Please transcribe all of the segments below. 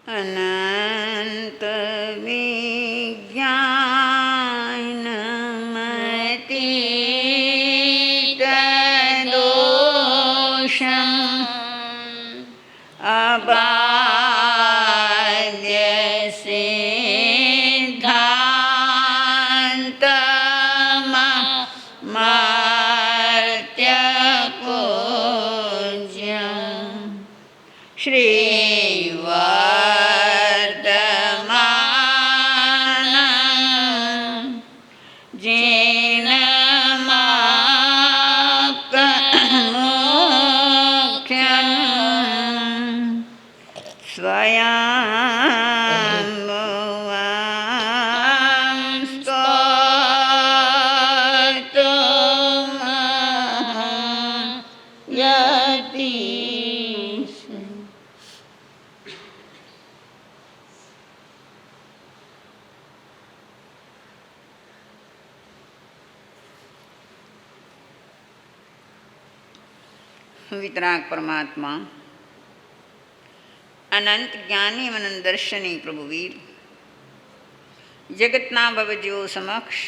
अनंत विज्ञानमतीतदोषम् अबाध्य सिद्धान्तमर्त्यपूज्यम् श्रीवर्धमानं जेन मोक्षं स्वयं स्तोतुमर्हति। वितराग परमात्मा अनंत ज्ञानी अनंत दर्शनी प्रभुवीर जगतना भवजीવો સમક્ષ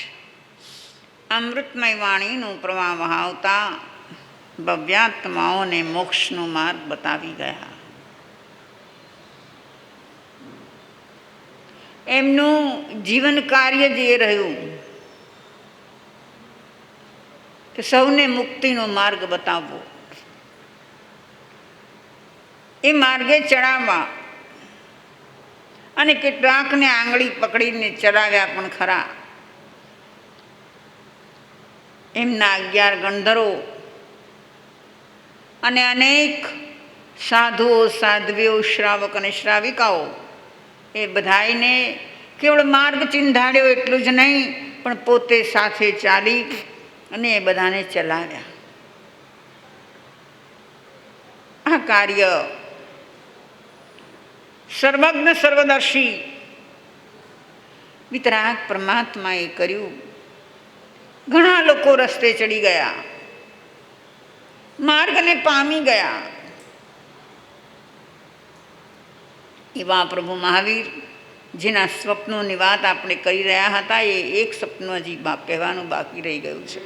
અમૃતમય વાણીનું પ્રવાહ વહાવતા ભવ્યાત્માઓને મોક્ષનો માર્ગ બતાવી ગયા. એમનું જીવન કાર્ય જે રહ્યું કે સૌને મુક્તિનો માર્ગ બતાવવો, એ માર્ગે ચડાવવા અને કેટલાકને આંગળી પકડીને ચલાવ્યા પણ ખરા. એમના 11 ગણધરો અને અનેક સાધુઓ સાધ્વીઓ શ્રાવક અને શ્રાવિકાઓ એ બધાઈને કેવળ માર્ગ ચિંધાડ્યો એટલું જ નહીં, પણ પોતે સાથે ચાલી અને એ બધાને ચલાવ્યા. આ કાર્ય સર્વજ્ઞ સર્વદર્શી વિતરાગ પરમાત્માએ કર્યું. ઘણા લોકો રસ્તે ચડી ગયા, માર્ગને પામી ગયા. એવા પ્રભુ મહાવીર જેના સ્વપ્નોની વાત આપણે કરી રહ્યા હતા, એ એક સ્વપ્ન હજી કહેવાનું બાકી રહી ગયું છે.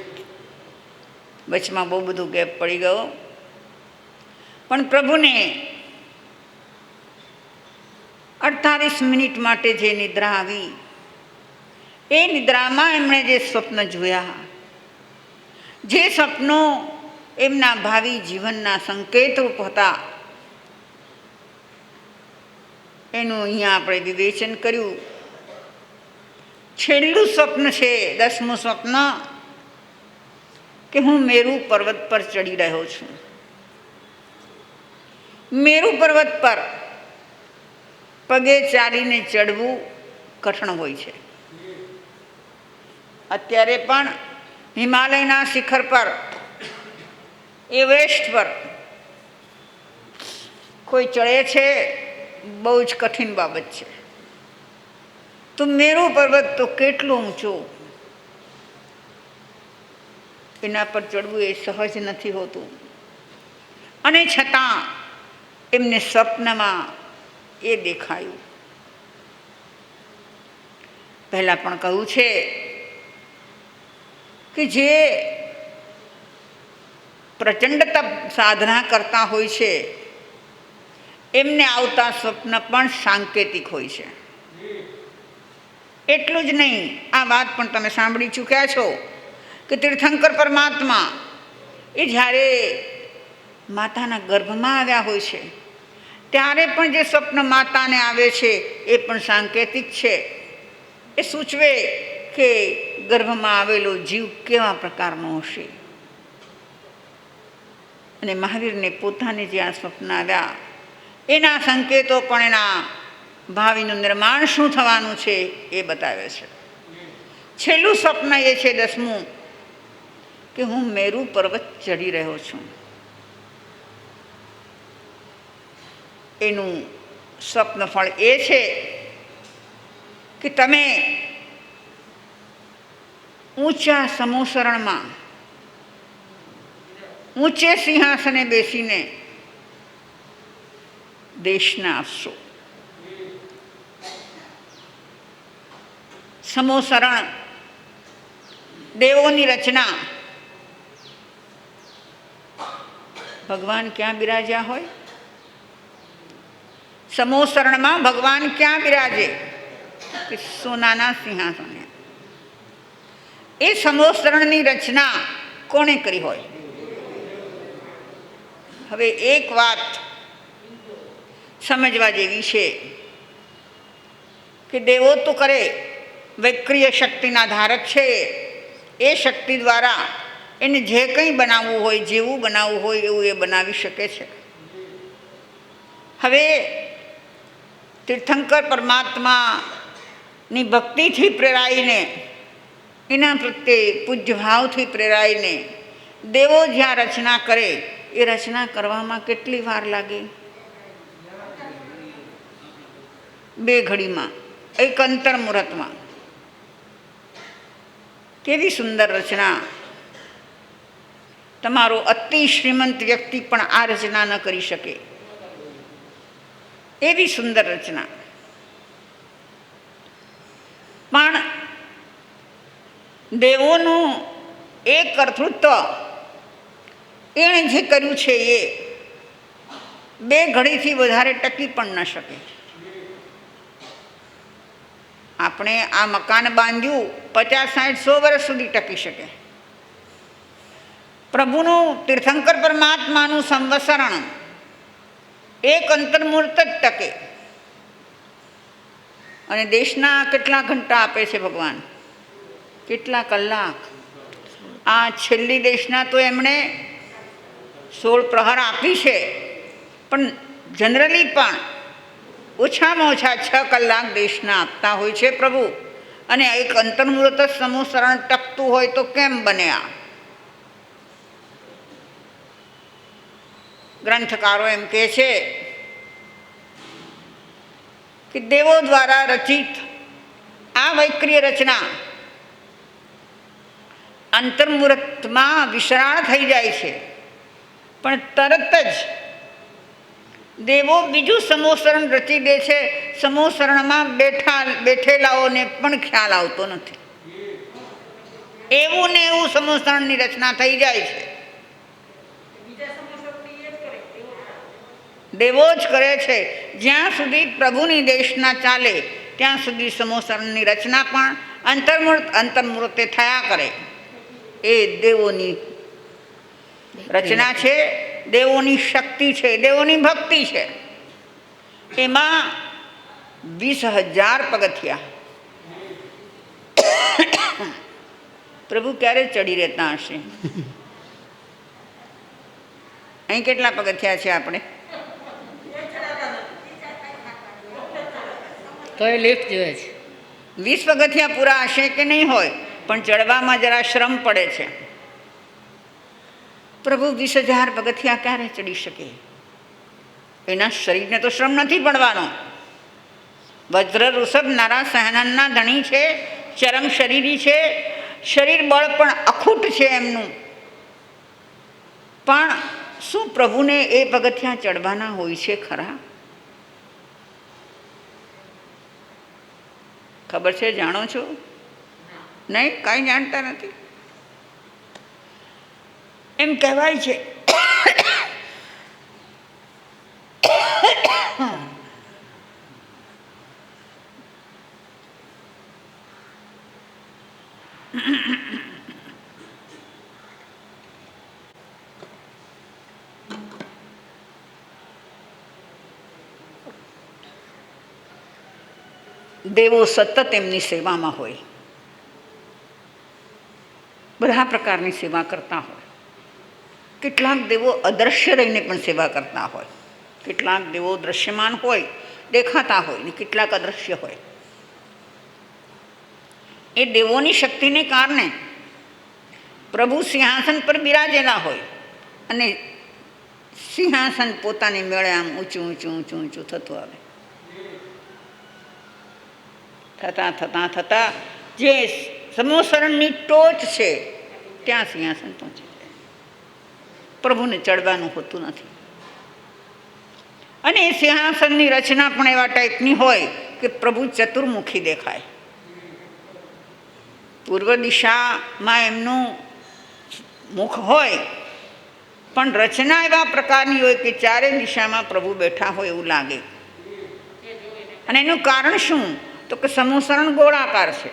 વચમાં બહુ બધું ગેપ પડી ગયો, પણ પ્રભુને 48 મિનિટ માટે જે નિદ્રા આવી, એ નિદ્રામાં એમણે જે સ્વપ્ન જોયા, જે સ્વપ્નો એમના ભાવિ જીવનના સંકેતરૂપ હતા, એનું અહીંયા આપણે વિવેચન કર્યું. છેલ્લું સ્વપ્ન છે 10મું સ્વપ્ન, કે હું મેરુ પર્વત પર ચડી રહ્યો છું. મેરુ પર્વત પર પગે ચાલીને ચડવું કઠણ હોય છે. અત્યારે પણ હિમાલયના શિખર પર, એવરેસ્ટ પર કોઈ ચડે છે, બહુ જ કઠિન બાબત છે. તો મેરુ પર્વત તો કેટલો ઊંચો, એના પર ચડવું એ સહજ નથી હોતું. અને છતાં એમને સ્વપ્નમાં એ દેખાયું. પહેલાં પણ કહ્યું છે કે જે પ્રચંડ તપ સાધના કરતા હોય છે, એમને આવતા સ્વપ્ન પણ સાંકેતિક હોય છે. એટલું જ નહીં, આ વાત પણ તમે સાંભળી ચૂક્યા છો કે તીર્થંકર પરમાત્મા એ જ્યારે માતાના ગર્ભમાં આવ્યા હોય છે, ત્યારે પણ જે સ્વપ્ન માતાને આવે છે એ પણ સાંકેતિક છે. એ સૂચવે કે ગર્ભમાં આવેલો જીવ કેવા પ્રકારનો હશે. અને મહાવીરને પોતાને જે આ સ્વપ્ન આવ્યા, એના સંકેતો પણ એના ભાવિનું નિર્માણ શું થવાનું છે એ બતાવે છે. છેલ્લું સ્વપ્ન એ છે 10મું, કે હું મેરુ પર્વત ચડી રહ્યો છું. એનું સ્વપ્ન ફળ એ છે કે તમે ઊંચા સમોસરણમાં ઊંચે સિંહાસને બેસીને દેશના આપશો. સમોસરણ, દેવોની રચના. ભગવાન ક્યાં બિરાજ્યા હોય? સમોસરણમાં ભગવાન ક્યાં બિરાજે? સોનાના સિંહાસને. એ સમોસરણની રચના કોણે કરી હોય? હવે એક વાત સમજવા જેવી છે કે દેવો તો કરે, વૈક્રિય શક્તિના ધારક છે. એ શક્તિ દ્વારા એને જે કંઈ બનાવવું હોય, જેવું બનાવવું હોય એવું એ બનાવી શકે છે. હવે તીર્થંકર પરમાત્માની ભક્તિથી પ્રેરાઈને, એના પ્રત્યે પૂજ્યભાવથી પ્રેરાઈને દેવો જ્યાં રચના કરે, એ રચના કરવામાં કેટલી વાર લાગે? 2 ઘડીમાં, એક અંતર મુહૂર્તમાં. કેવી સુંદર રચના! તમારો અતિ શ્રીમંત વ્યક્તિ પણ આ રચના ન કરી શકે એવી સુંદર રચના. પણ દેવોનું એ કર્તૃત્વ, એણે જે કર્યું છે એ 2 ઘડીથી વધારે ટકી પણ ન શકે. આપણે આ મકાન બાંધ્યું 50, 60, 100 વર્ષ સુધી ટકી શકે. પ્રભુનું, તીર્થંકર પરમાત્માનું સંવસરણ એક અંતર્મુહૂર્ત જ ટકે. અને દેશના કેટલા ઘંટા આપે છે ભગવાન? કેટલા કલાક? આ છેલ્લી દેશના તો એમણે 16 પ્રહર આપી છે, પણ જનરલી પણ ઓછામાં ઓછા 6 કલાક દેશના આપતા હોય છે પ્રભુ. અને એક અંતર્મુહૂર્ત સમોસરણ ટકતું હોય તો કેમ બને? આ ગ્રંથકારો એમ કહે છે કે દેવો દ્વારા રચિત આ વૈક્રિય રચના અંતર્મુહૂર્તમાં વિશરાળ થઈ જાય છે, પણ તરત જ દેવો બીજું સમોસરણ રચી દે છે. સમોસરણમાં બેઠેલાઓને પણ ખ્યાલ આવતો નથી. એવું ને એવું સમોસરણની રચના થઈ જાય છે. દેવો જ કરે છે. જ્યાં સુધી પ્રભુની દેશના ચાલે ત્યાં સુધી સમોસરણની રચના પણ અંતર્મુહૂર્તે થયા કરે. એ દેવોની રચના છે, દેવોની શક્તિ છે, દેવોની ભક્તિ છે. એમાં 20,000 પગથિયા. પ્રભુ ક્યારે ચડી રહેતા હશે? અહીં કેટલા પગથિયા છે આપણે? તો એ લિફ્ટ જોઈએ છે. 20 પગથિયા પૂરા હશે કે નહીં હોય, પણ ચડવામાં જરા શ્રમ પડે છે. પ્રભુ 20,000 પગથિયા ક્યારે ચડી શકે? એના શરીરને તો શ્રમ નથી પડવાનો. વજ્ર ઋષભ નારા સહનનના ધણી છે, ચરમ શરીરી છે, શરીર બળ પણ અખૂટ છે એમનું. પણ શું પ્રભુને એ પગથિયા ચડવાના હોય છે ખરા? ખબર છે? જાણો છો? નહીં, કાંઈ જાણતા નથી. એમ કહેવાય છે દેવો સતત એમની સેવામાં હોય, બધા પ્રકારની સેવા કરતા હોય. કેટલાક દેવો અદૃશ્ય રહીને પણ સેવા કરતા હોય. કેટલાક દેવો દૃશ્યમાન હોય, દેખાતા હોય, ને કેટલાક અદૃશ્ય હોય. એ દેવોની શક્તિને કારણે પ્રભુ સિંહાસન પર બિરાજેલા હોય અને સિંહાસન પોતાની મેળે આમ ઊંચું ઊંચું ઊંચું ઊંચું થતું આવે. થતાં થતાં થતાં જે સમોસરણની ટોચ છે ત્યાં સિંહાસન પહોંચે. પ્રભુને ચડવાનું હોતું નથી. અને એ સિંહાસનની રચના પણ એવા ટાઈપની હોય કે પ્રભુ ચતુર્મુખી દેખાય. પૂર્વ દિશામાં એમનું મુખ હોય, પણ રચના એવા પ્રકારની હોય કે ચારે દિશામાં પ્રભુ બેઠા હોય એવું લાગે. અને એનું કારણ શું? તો કે સમૂહસરણ ગોળાકાર છે.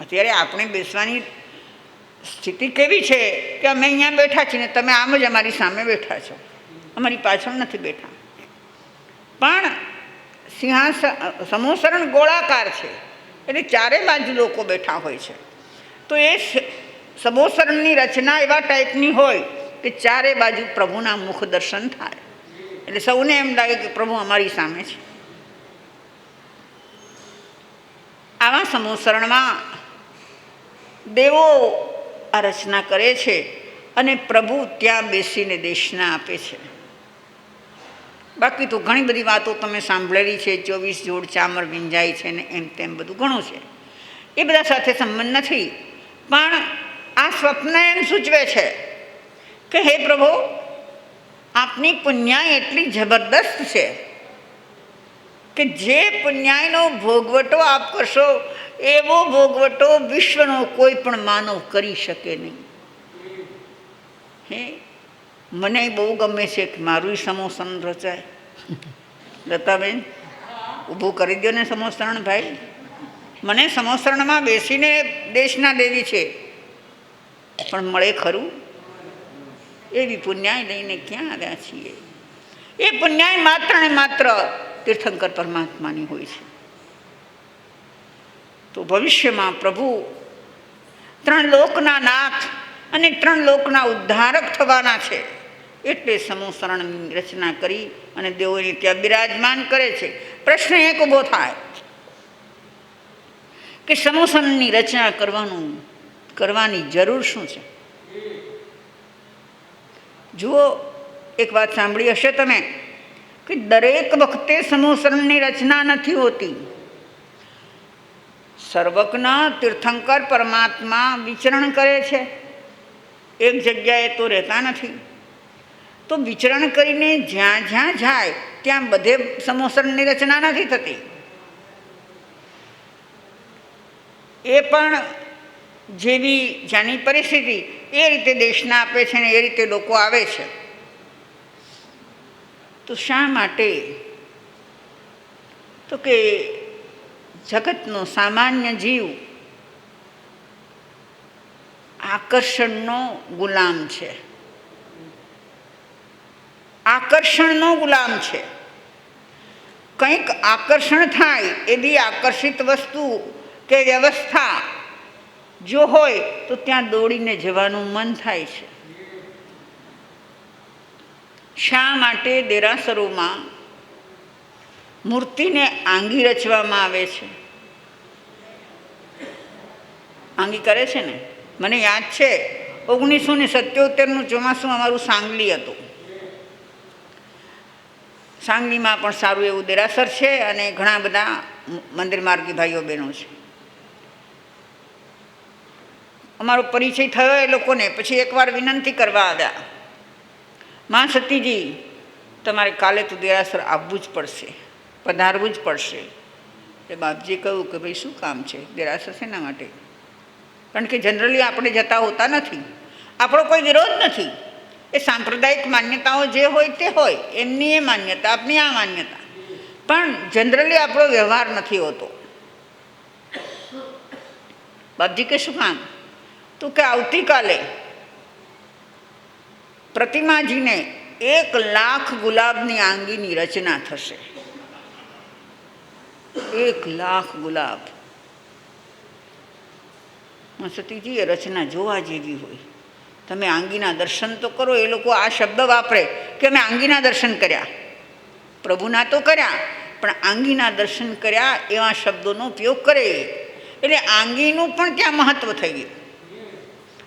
અત્યારે આપણે બેસવાની સ્થિતિ કેવી છે કે અમે અહીંયા બેઠા છીએ ને તમે આમ જ અમારી સામે બેઠા છો, અમારી પાછળ નથી બેઠા. પણ સમૂહસરણ ગોળાકાર છે, એટલે ચારે બાજુ લોકો બેઠા હોય છે. તો એ સમૂહસરણની રચના એવા ટાઈપની હોય કે ચારે બાજુ પ્રભુના મુખ દર્શન થાય, એટલે સૌને એમ લાગે કે પ્રભુ અમારી સામે છે. આવા સમૂહસરણમાં દેવો આ રચના કરે છે અને પ્રભુ ત્યાં બેસીને દેશના આપે છે. બાકી તો ઘણી બધી વાતો તમે સાંભળેલી છે, 24 જોડ ચામર વિંજાય છે ને એમ તેમ બધું ઘણું છે, એ બધા સાથે સંબંધ નથી. પણ આ સ્વપ્ન એમ સૂચવે છે કે હે પ્રભુ, આપની પુણ્યાઈ એટલી જબરદસ્ત છે કે જે પુણ્યાઈનો ભોગવટો આપ કરશો એવો ભોગવટો વિશ્વનો કોઈ પણ માનવ કરી શકે નહીં. હે, મને બહુ ગમે છે કે મારું સમૂહસરણ રચાય. લતાબેન, ઊભું કરી દો ને સમૂહસરણ ભાઈ. મને સમૂહસરણમાં બેસીને દેશના દેવી છે, પણ મળે ખરું? એવી પુણ્યાય લઈને ક્યાં આવ્યા છીએ? એ પુણ્યાય માત્ર ને માત્ર તીર્થંકર પરમાત્માની હોય છે. તો ભવિષ્યમાં પ્રભુ 3 લોકના નાથ અને 3 લોકના ઉદ્ધારક થવાના છે, એટલે સમૂહસરણની રચના કરી અને દેવોને ત્યાં બિરાજમાન કરે છે. પ્રશ્ન એક ઊભો થાય કે સમૂહસરણની રચના કરવાની જરૂર શું છે? જુઓ, એક વાત સાંભળી હશે તમે કે દરેક વખતે સમૂહસરણની રચના નથી હોતી. સર્વજ્ઞ તીર્થંકર પરમાત્મા વિચરણ કરે છે, એક જગ્યાએ તો રહેતા નથી. તો વિચરણ કરીને જ્યાં જ્યાં જાય ત્યાં બધે સમૂહસરણની રચના નથી થતી. એ પણ જેવી જ્યાંની પરિસ્થિતિ એ રીતે દેશના આપે છે ને એ રીતે લોકો આવે છે. તો શા માટે? તો કે જગતનો સામાન્ય જીવ આકર્ષણનો ગુલામ છે. આકર્ષણનો ગુલામ છે. કંઈક આકર્ષણ થાય એવી આકર્ષિત વસ્તુ કે વ્યવસ્થા જો હોય તો ત્યાં દોડીને જવાનું મન થાય છે. શા માટે દેરાસરોમાં મૂર્તિને આંગી રચવામાં આવે છે? આંગી કરે છે ને. મને યાદ છે 1977નું ચોમાસું અમારું સાંગલી હતું. સાંગલીમાં પણ સારું એવું દેરાસર છે અને ઘણા બધા મંદિર માર્ગી ભાઈઓ બહેનો છે. અમારો પરિચય થયો એ લોકોને. પછી એકવાર વિનંતી કરવા આવ્યા, મા સતીજી, તમારે કાલે તો દેરાસર આવવું જ પડશે, પધારવું જ પડશે. એ બાપજીએ કહ્યું કે ભાઈ શું કામ છે દેરાસર શેના માટે? કારણ કે જનરલી આપણે જતા હોતા નથી. આપણો કોઈ વિરોધ નથી. એ સાંપ્રદાયિક માન્યતાઓ જે હોય તે હોય, એમની એ માન્યતા, આપણી આ માન્યતા, પણ જનરલી આપણો વ્યવહાર નથી હોતો. બાપજી કે શું કામ? તો કે આવતીકાલે પ્રતિમાજીને 1,00,000 ગુલાબની આંગીની રચના થશે. 1,00,000 ગુલાબ. સતીજી, એ રચના જોવા જેવી હોય. તમે આંગીના દર્શન તો કરો. એ લોકો આ શબ્દ વાપરે કે અમે આંગીના દર્શન કર્યા. પ્રભુના તો કર્યા, પણ આંગીના દર્શન કર્યા એવા શબ્દોનો ઉપયોગ કરે. એટલે આંગીનું પણ ત્યાં મહત્વ થઈ ગયું.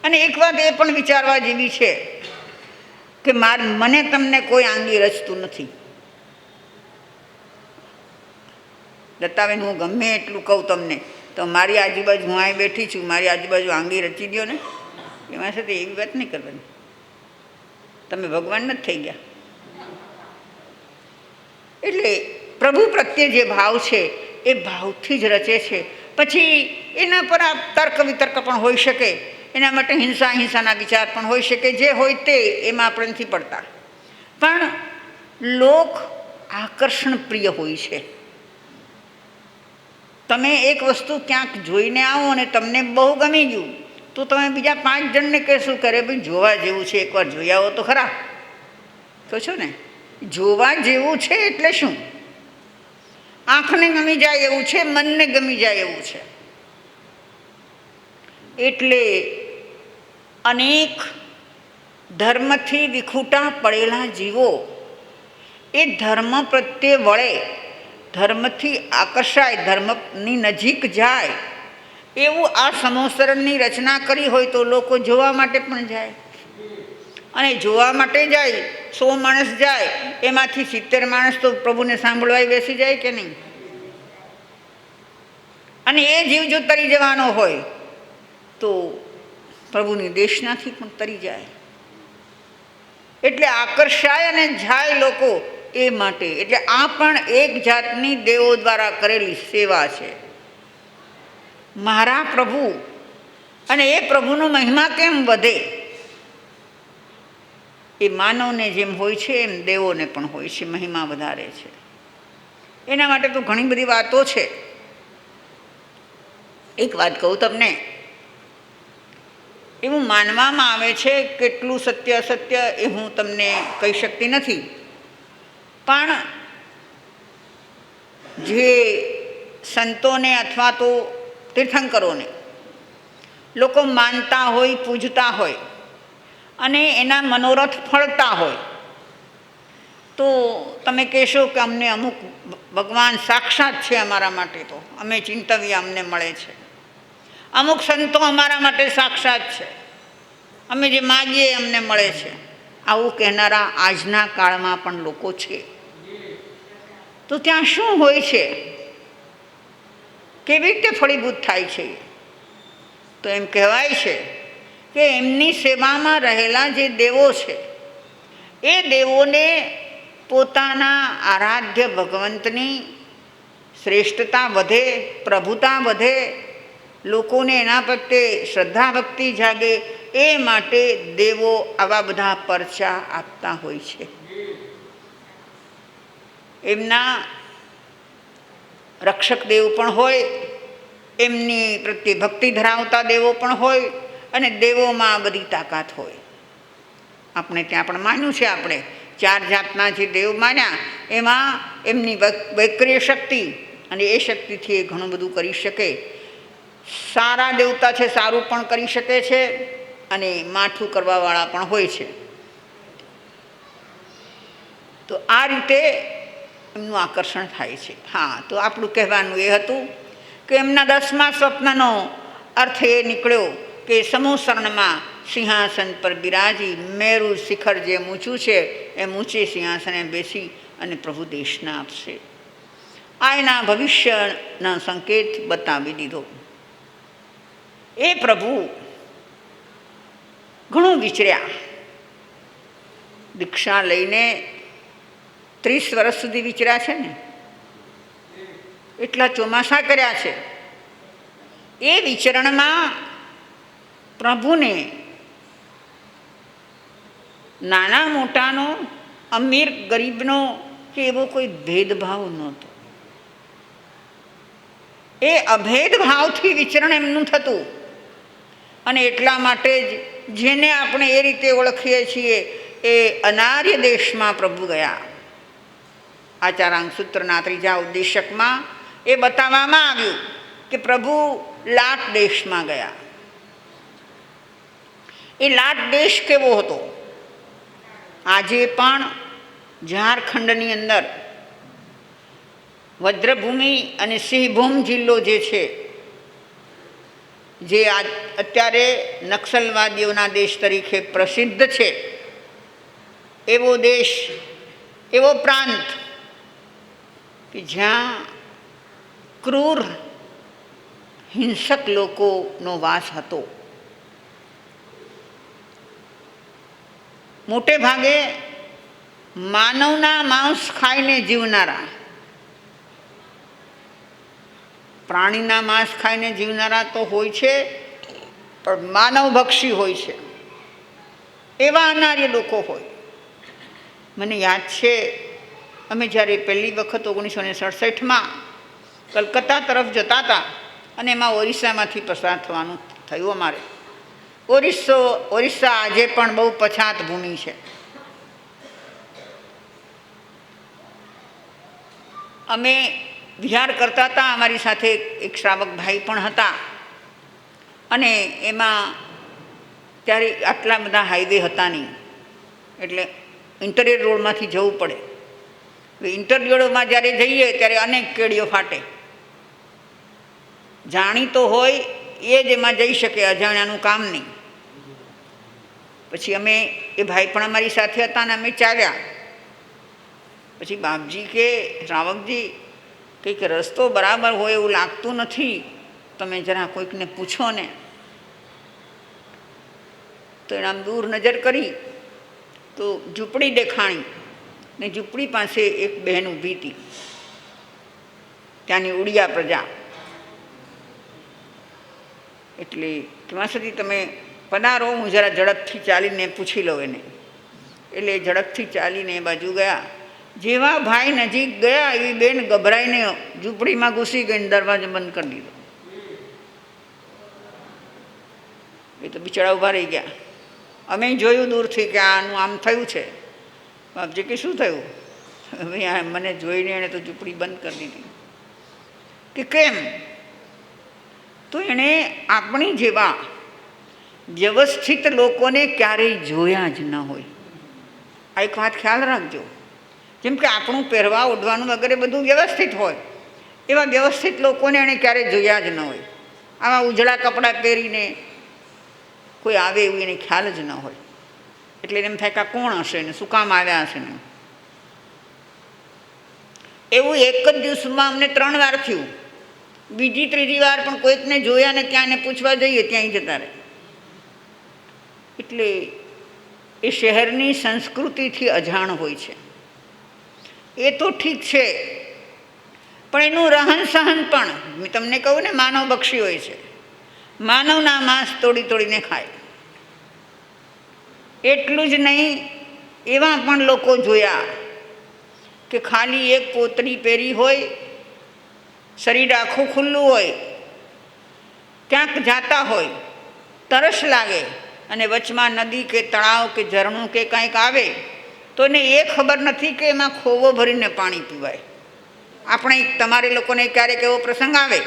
અને એક વાત એ પણ વિચારવા જેવી છે કે મને તમને કોઈ આંગી રચતું નથી. દત્તાબેન, હું ગમે એટલું કહું તમને, તો મારી આજુબાજુ હું અહીં બેઠી છું, મારી આજુબાજુ આંગી રચી દો ને, એમાં સાથે એવી વાત નહીં કરવાની. તમે ભગવાન નથી થઈ ગયા. એટલે પ્રભુ પ્રત્યે જે ભાવ છે એ ભાવથી જ રચે છે. પછી એના પર આ તર્ક વિતર્ક પણ હોઈ શકે, એના માટે હિંસાના વિચાર પણ હોઈ શકે. જે હોય તે એમાં આપણે નથી પડતા. પણ લોક આકર્ષણ પ્રિય હોય છે. તમે એક વસ્તુ ક્યાંક જોઈને આવો અને તમને બહુ ગમી ગયું તો તમે બીજા 5 જણને કહેશું કે અરે ભાઈ જોવા જેવું છે, એકવાર જોઈ આવો તો ખરા. કહો છો ને, જોવા જેવું છે એટલે શું? આંખને ગમી જાય એવું છે, મનને ગમી જાય એવું છે. એટલે અનેક ધર્મથી વિખૂટા પડેલા જીવો એ ધર્મ પ્રત્યે વળે, ધર્મથી આકર્ષાય, ધર્મની નજીક જાય એવું આ સમોસરણની રચના કરી હોય તો લોકો જોવા માટે પણ જાય. અને જોવા માટે જાય, 100 માણસ જાય, એમાંથી 70 માણસ તો પ્રભુને સાંભળવા બેસી જાય કે નહીં? અને એ જીવ જો તરી જવાનો હોય તો પ્રભુની દેશનાથી પણ તરી જાય. એટલે આકર્ષાય અને જાય લોકો એ માટે. એટલે આ પણ એક જાતની દેવો દ્વારા કરેલી સેવા છે. મારા પ્રભુ, અને એ પ્રભુનો મહિમા કેમ વધે? એ માનવને જેમ હોય છે એમ દેવોને પણ હોય છે, મહિમા વધારે છે. એના માટે તો ઘણી બધી વાતો છે. એક વાત કહું તમને, એવું માનવામાં આવે છે, કેટલું સત્ય અસત્ય એ હું તમને કહી શકતી નથી, પણ જે સંતોને અથવા તો તીર્થંકરોને લોકો માનતા હોય, પૂજતા હોય અને એના મનોરથ ફળતા હોય તો તમે કહેશો કે અમને અમુક ભગવાન સાક્ષાત છે અમારા માટે, તો અમે ચિંતવીએ અમને મળે છે. અમુક સંતો અમારા માટે સાક્ષાત છે, અમે જે માગીએ અમને મળે છે. આવું કહેનારા આજના કાળમાં પણ લોકો છે. તો ત્યાં શું હોય છે? કેવી રીતે ફળીભૂત થાય છે? તો એમ કહેવાય છે કે એમની સેવામાં રહેલા જે દેવો છે એ દેવોને પોતાના આરાધ્ય ભગવંતની શ્રેષ્ઠતા વધે, પ્રભુતા વધે, લોકોને એના પ્રત્યે શ્રદ્ધા ભક્તિ જાગે, એ માટે દેવો આવા બધા પરચા આપતા હોય છે. એમના રક્ષક દેવ પણ હોય, એમની પ્રત્યે ભક્તિ ધરાવતા દેવો પણ હોય, અને દેવોમાં બધી તાકાત હોય. આપણે ત્યાં પણ માન્યું છે, આપણે 4 જાતના જે દેવ માન્યા એમાં એમની વૈક્રિય શક્તિ, અને એ શક્તિથી એ ઘણું બધું કરી શકે. સારા દેવતા છે, સારું પણ કરી શકે છે, અને માઠું કરવાવાળા પણ હોય છે. તો આ રીતે એમનું આકર્ષણ થાય છે. હા, તો આપણું કહેવાનું એ હતું કે એમના 10મા સ્વપ્નનો અર્થ એ નીકળ્યો કે સમૂહસરણમાં સિંહાસન પર બિરાજી, મેરુ શિખર જે ઊંચું છે એમ ઊંચે સિંહાસને બેસી અને પ્રભુ દેશના આપશે. આ એના ભવિષ્યના સંકેત બતાવી દીધો. એ પ્રભુ ઘણું વિચર્યા. દીક્ષા લઈને 30 વર્ષ સુધી વિચર્યા છે ને, એટલા ચોમાસા કર્યા છે. એ વિચરણમાં પ્રભુને નાના મોટાનો, અમીર ગરીબનો કે એવો કોઈ ભેદભાવ નહોતો. એ અભેદ ભાવથી વિચરણ એમનું થતું. અને એટલા માટે જ જેને આપણે એ રીતે ઓળખીએ છીએ એ અનાર્ય દેશમાં પ્રભુ ગયા. આચારાંગ સૂત્રના 3જા ઉદ્દેશકમાં એ બતાવવામાં આવ્યું કે પ્રભુ લાટ દેશમાં ગયા. એ લાટ દેશ કેવો હતો? આજે પણ ઝારખંડની અંદર વજ્રભૂમિ અને સિંહભૂમ જિલ્લો જે છે, જે અત્યારે નક્સલવાદીઓના દેશ તરીકે પ્રસિદ્ધ છે, એવો દેશ, એવો પ્રાંત કે જ્યાં ક્રૂર હિંસક લોકોનો વાસ હતો. મોટે ભાગે માનવના માંસ ખાઈને જીવનારા, પ્રાણીના માંસ ખાઈને જીવનારા તો હોય છે, પણ માનવભક્ષી હોય છે, એવા અનાર્ય લોકો હોય. મને યાદ છે, અમે જ્યારે પહેલી વખત 1967માં કલકત્તા તરફ જતા હતા અને એમાં ઓરિસ્સામાંથી પસાર થવાનું થયું અમારે. ઓરિસ્સા આજે પણ બહુ પછાત ભૂમિ છે. અમે વિહાર કરતા હતા, અમારી સાથે એક શ્રાવક ભાઈ પણ હતા, અને એમાં ત્યારે આટલા બધા હાઈવે હતા નહીં, એટલે ઇન્ટરિયર રોડમાંથી જવું પડે. ઇન્ટરિયરમાં જ્યારે જઈએ ત્યારે અનેક કેડીઓ ફાટે. જાણીતો હોય એ જ એમાં જઈ શકે, અજાણ્યાનું કામ નહીં. પછી અમે એ ભાઈ પણ અમારી સાથે હતા ને અમે ચાલ્યા. પછી બાપજી કે શ્રાવકજી કંઈક રસ્તો બરાબર હોય એવું લાગતું નથી, તમે જરા કોઈકને પૂછો ને. તો એને આમ દૂર નજર કરી તો ઝૂંપડી દેખાણી, ને ઝૂંપડી પાસે એક બહેન ઊભી હતી, ત્યાંની ઉડિયા પ્રજા. એટલે કેવા સુધી તમે પધારો, હું જરા ઝડપથી ચાલીને પૂછી લઉં એને. એટલે ઝડપથી ચાલીને એ બાજુ ગયા. જેવા ભાઈ નજીક ગયા એવી બેન ગભરાઈને ઝૂંપડીમાં ઘૂસી ગઈને દરવાજો બંધ કરી દીધો. એ તો બિચારા ઊભા રહી ગયા. અમે જોયું દૂરથી કે આનું આમ થયું છે. બાપજી કે શું થયું? હવે મને જોઈને એણે તો ઝૂંપડી બંધ કરી દીધી. કે કેમ? તો એણે આપણી જેવા વ્યવસ્થિત લોકોને ક્યારેય જોયા જ ન હોય. આ એક વાત ખ્યાલ રાખજો. જેમ કે આપણું પહેરવા ઓઢવાનું વગેરે બધું વ્યવસ્થિત હોય, એવા વ્યવસ્થિત લોકોને એણે ક્યારેય જોયા જ ન હોય. આવા ઉજળા કપડાં પહેરીને કોઈ આવે એવું એને ખ્યાલ જ ન હોય. એટલે એમ થાય કે આ કોણ હશે ને શું કામ આવ્યા હશે ને. એવું એક જ દિવસમાં અમને 3 વાર થયું. બીજી ત્રીજી વાર પણ કોઈકને જોયા ને ત્યાં એને પૂછવા જઈએ ત્યાં જતા રહે. એટલે એ શહેરની સંસ્કૃતિથી અજાણ હોય છે. એ તો ઠીક છે, પણ એનું રહન સહન પણ મેં તમને કહું ને માનવભક્ષી હોય છે. માનવના માંસ તોડી તોડીને ખાય. એટલું જ નહીં, એવા પણ લોકો જોયા કે ખાલી એક પોતરી પહેરી હોય, શરીર આખું ખુલ્લું હોય, ક્યાંક જાતા હોય, તરસ લાગે અને વચમાં નદી કે તળાવ કે ઝરણું કે કંઈક આવે તો એને એ ખબર નથી કે એમાં ખોવો ભરીને પાણી પીવાય. આપણે તમારે લોકોને ક્યારેક એવો પ્રસંગ આવે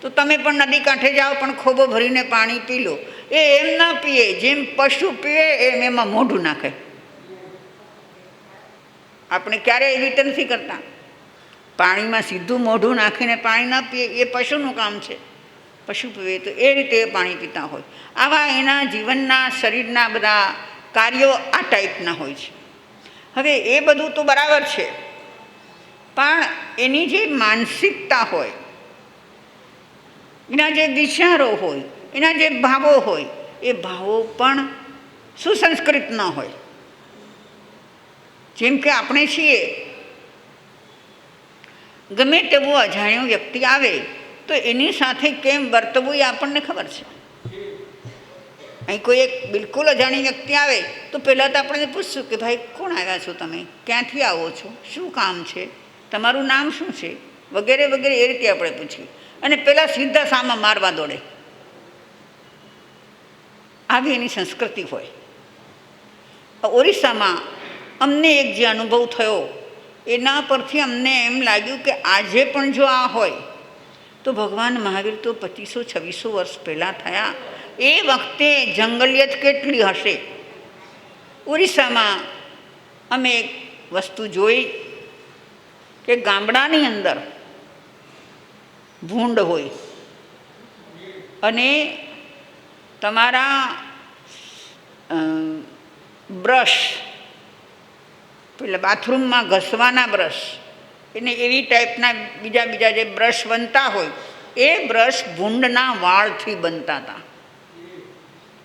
તો તમે પણ નદી કાંઠે જાઓ પણ ખોબો ભરીને પાણી પી લો. એ એમ ના પીએ જેમ પશુ પીએ એમ એમાં મોઢું નાખે. આપણે ક્યારેય એવી રીતે નથી કરતા. પાણીમાં સીધું મોઢું નાખીને પાણી ના પીએ એ પશુનું કામ છે. પશુ પીવે તો એ રીતે એ પાણી પીતા હોય. આવા એના જીવનના શરીરના બધા કાર્યો આ ટાઈપના હોય છે. હવે એ બધું તો બરાબર છે, પણ એની જે માનસિકતા હોય, એના જે વિચારો હોય, એના જે ભાવો હોય, એ ભાવો પણ સુસંસ્કૃત ન હોય. જેમ કે આપણે છીએ, ગમે તેવું અજાણ્યો વ્યક્તિ આવે તો એની સાથે કેમ વર્તવું એ આપણને ખબર છે. અહીં કોઈ એક બિલકુલ અજાણી વ્યક્તિ આવે તો પહેલાં તો આપણે પૂછશું કે ભાઈ કોણ આવ્યા છો તમે, ક્યાંથી આવો છો, શું કામ છે, તમારું નામ શું છે, વગેરે વગેરે એ રીતે આપણે પૂછીએ. અને પહેલાં સીધા સામા મારવા દોડે. આવી એની સંસ્કૃતિ હોય. ઓરિસ્સામાં અમને એક જે અનુભવ થયો એના પરથી અમને એમ લાગ્યું કે આજે પણ જો આ હોય તો ભગવાન મહાવીર તો 2500-2600 વર્ષ પહેલાં થયા. એ વખતે જંગલિયત કેટલી હશે. ઓરિસ્સામાં અમે એક વસ્તુ જોઈ કે ગામડાની અંદર ભૂંડ હોય અને તમારા બ્રશ, પેલા બાથરૂમમાં ઘસવાના બ્રશ, એને એવી ટાઈપના બીજા જે બ્રશ બનતા હોય એ બ્રશ ભૂંડના વાળથી બનતા હતા.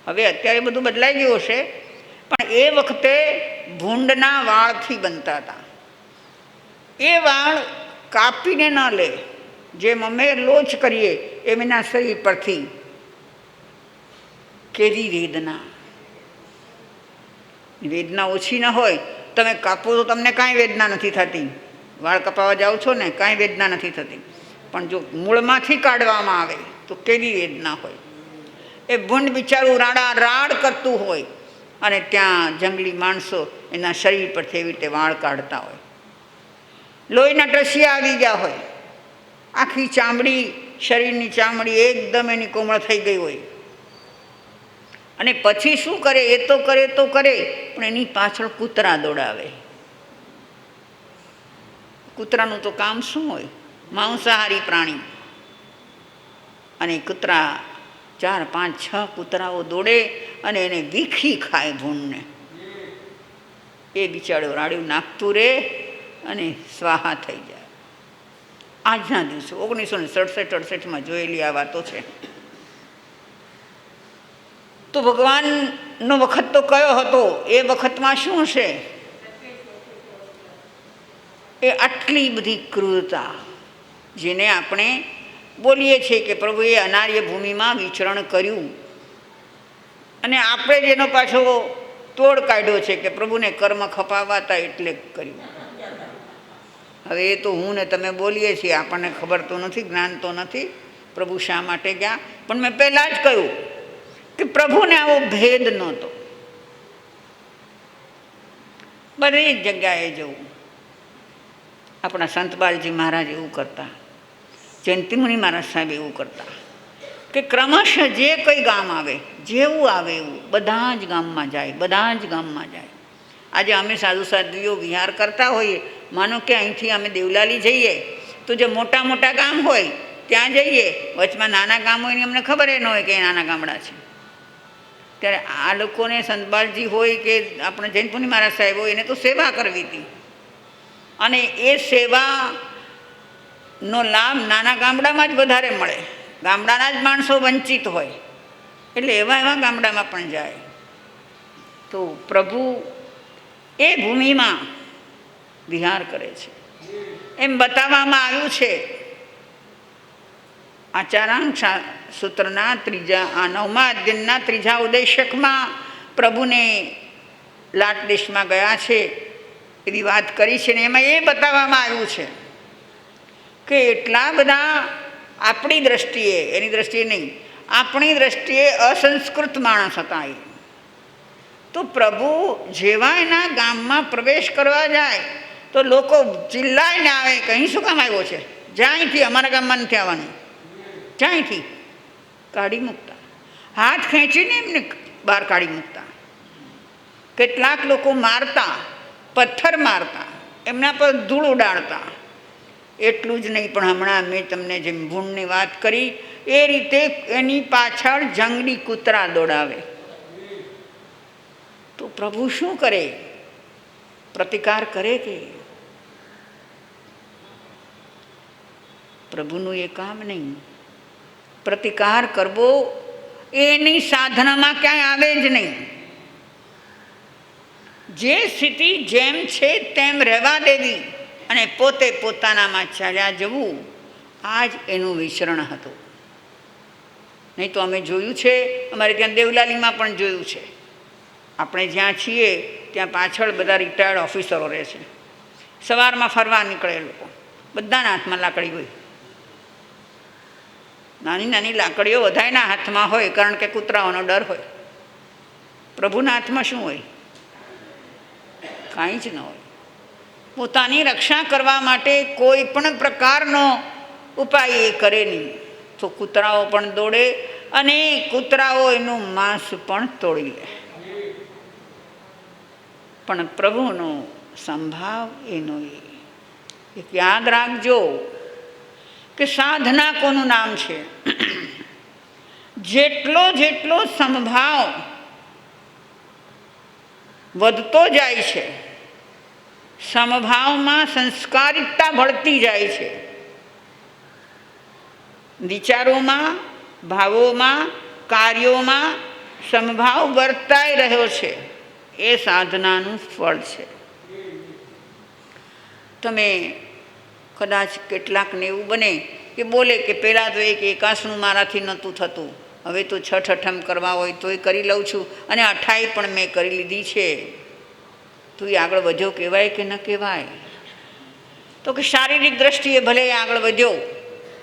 હવે અત્યારે બધું બદલાઈ ગયું હશે, પણ એ વખતે ભૂંડના વાળથી બનતા હતા. એ વાળ કાપીને ન લે, જેમ અમે લોચ કરીએ એમ એના શરીર પરથી કેવી વેદના. વેદના ઓછી ન હોય, તમે કાપો તો તમને કાંઈ વેદના નથી થતી. વાળ કપાવવા જાઓ છો ને, કાંઈ વેદના નથી થતી. પણ જો મૂળમાંથી કાઢવામાં આવે તો કેવી વેદના હોય. એ ભૂંડ બિચારું રાડા રાડ કરતું હોય અને ત્યાં જંગલી માણસો એના શરીર પરથી એવી રીતે વાળ કાઢતા હોય. લોહીના ટસિયા આવી ગયા હોય, આખી ચામડી, શરીરની ચામડી એકદમ એની કોમળ થઈ ગઈ હોય. અને પછી શું કરે? એ તો કરે પણ એની પાછળ કૂતરા દોડાવે. કૂતરાનું તો કામ શું હોય? માંસાહારી પ્રાણી. અને કૂતરા 4, 5, 6 કૂતરાઓ દોડે અને એને વીખી ખાય ભૂંડને. એ બિચારો રાડ્યું નાખતું રહે અને સ્વાહા થઈ જાય. આજના દિવસો 1967-68 જોયેલી આ વાતો છે. તો ભગવાનનો વખત તો કયો હતો? એ વખતમાં શું છે? એ આટલી બધી ક્રૂરતા, જેને આપણે બોલીએ છીએ કે પ્રભુએ અનાર્ય ભૂમિમાં વિચરણ કર્યું, અને આપણે જેનો પાછો તોડ કાઢ્યો છે કે પ્રભુને કર્મ ખપાવાતા એટલે કર્યું. હવે એ તો હું ને તમે બોલીએ છીએ, આપણને ખબર તો નથી, જ્ઞાન તો નથી પ્રભુ શા માટે ગયા. પણ મેં પહેલાં જ કહ્યું કે પ્રભુને આવો ભેદ નહોતો. બધી જ જગ્યાએ જવું. આપણા સંત બાલજી મહારાજ એવું કરતા, જયંતિ મુનિ મહારાજ સાહેબ એવું કરતા કે ક્રમશઃ જે કંઈ ગામ આવે, જેવું આવે એવું બધા જ ગામમાં જાય, બધા જ ગામમાં જાય. આજે અમે સાધુ સાધ્વીઓ વિહાર કરતા હોઈએ, માનો કે અહીંથી અમે દેવલાલી જઈએ તો જે મોટા મોટા ગામ હોય ત્યાં જઈએ, વચમાં નાના ગામ હોય ને અમને ખબર ન હોય કે એ નાના ગામડા છે. ત્યારે આ લોકોને સંતબાલજી હોય કે આપણે જૈનપુની મહારાજ સાહેબ હોય, એને તો સેવા કરવી હતી. અને એ સેવાનો લાભ નાના ગામડામાં જ વધારે મળે. ગામડાના જ માણસો વંચિત હોય એટલે એવા ગામડામાં પણ જાય. તો પ્રભુ એ ભૂમિમાં વિહાર કરે છે એમ બતાવવામાં આવ્યું છે. આ ચારાંક સૂત્રના 9મા અધ્યયનના 3જા ઉદ્દેશકમાં પ્રભુને લાટ દેશમાં ગયા છે એવી વાત કરી છે. ને એમાં એ બતાવવામાં આવ્યું છે કે એટલા બધા આપણી દ્રષ્ટિએ, એની દ્રષ્ટિએ નહીં, આપણી દ્રષ્ટિએ અસંસ્કૃત માણસ હતા. એ તો પ્રભુ જેવા એના ગામમાં પ્રવેશ કરવા જાય તો લોકો ચિલ્લાઈને આવે કે અહીં શું કામ આવ્યો છે? જ્યાંથી અમારા ગામમાં નથી આવવાનું. જ્યાંથી કાઢી મૂકતા, હાથ ખેંચીને એમને બહાર કાઢી મૂકતા. કેટલાક લોકો મારતા, પથ્થર મારતા, એમના પર ધૂળ ઉડાડતા. એટલું જ નહીં, પણ હમણાં મેં તમને જેમ ભૂંડની વાત કરી એ રીતે એની પાછળ જંગલી કૂતરા દોડાવે. તો પ્રભુ શું કરે? પ્રતિકાર કરે કે? પ્રભુનું એ કામ નહીં. પ્રતિકાર કરવો એની સાધનામાં ક્યાંય આવે જ નહીં. જે સ્થિતિ જેમ છે તેમ રહેવા દેવી અને પોતે પોતાનામાં ચાલ્યા જવું, આ જ એનું વિચરણ હતું. નહીં તો અમે જોયું છે, અમારે ત્યાં દેવલાલીમાં પણ જોયું છે. આપણે જ્યાં છીએ ત્યાં પાછળ બધા રિટાયર્ડ ઓફિસરો રહે છે. સવારમાં ફરવા નીકળે લોકો, બધાના હાથમાં લાકડી હોય. નાની નાની લાકડીઓ બધાના હાથમાં હોય, કારણ કે કૂતરાઓનો ડર હોય. પ્રભુના હાથમાં શું હોય? કાંઈ જ ન હોય. પોતાની રક્ષા કરવા માટે કોઈ પણ પ્રકારનો ઉપાય એ કરે નહીં. તો કૂતરાઓ પણ દોડે અને કૂતરાઓ એનું માંસ પણ તોડી લે. પણ પ્રભુનો સંભાવ એનો એક યાદ રાખજો કે સાધના કોનું નામ છે? જેટલો જેટલો સંભાવ વધતો જાય છે, સમભાવમાં સંસ્કારિકતા ભળતી જાય છે. વિચારોમાં, ભાવોમાં, કાર્યોમાં સમભાવ વર્તાઈ રહ્યો છે. એ સાધનાનું ફળ છે. તમે કદાચ કેટલાકને એવું બને કે બોલે કે પહેલાં તો એક એકાસનું મારાથી નહોતું થતું, હવે તો 6 અઠમ કરવા હોય તોય કરી લઉં છું, અને 28 પણ મેં કરી લીધી છે. તું એ આગળ વધ્યો કહેવાય કે ન કહેવાય? તો કે શારીરિક દ્રષ્ટિએ ભલે આગળ વધ્યો,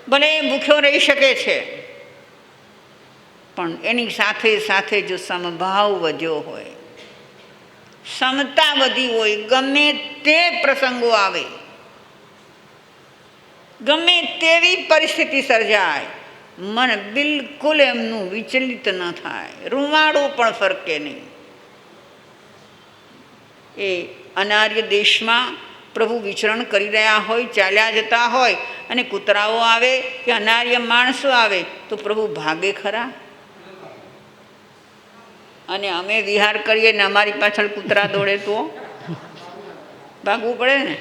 ભલે ભૂખ્યો રહી શકે છે, પણ એની સાથે સાથે જો સમભાવ વધ્યો હોય, સમતા વધી હોય, ગમે તે પ્રસંગો આવે, ગમે તેવી પરિસ્થિતિ સર્જાય, મન બિલકુલ એમનું વિચલિત ન થાય, રૂવાડું પણ ફરકે નહીં. એ અનાર્ય દેશમાં પ્રભુ વિચરણ કરી રહ્યા હોય, ચાલ્યા જતા હોય, અને કૂતરાઓ આવે કે અનાર્ય માણસો આવે તો પ્રભુ ભાગે ખરા? અને અમે વિહાર કરીએ ને અમારી પાછળ કૂતરા દોડે તો ભાગવું પડે ને?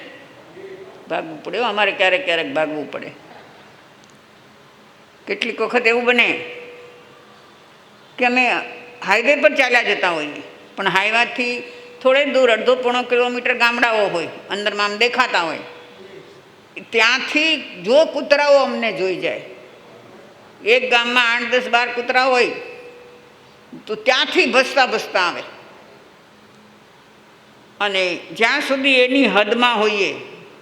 ભાગવું પડે. અમારે ક્યારેક ક્યારેક ભાગવું પડે. કેટલીક વખત એવું બને કે અમે હાઈવે પર ચાલ્યા જતા હોઈએ, પણ હાઈવાથી થોડે દૂર 1.5 કિલોમીટર ગામડાઓ હોય, અંદરમાં આમ દેખાતા હોય, ત્યાંથી જો કૂતરાઓ અમને જોઈ જાય, એક ગામમાં 8, 10, 12 કૂતરા હોય તો ત્યાંથી ભસતા ભસતા આવે, અને જ્યાં સુધી એની હદમાં હોઈએ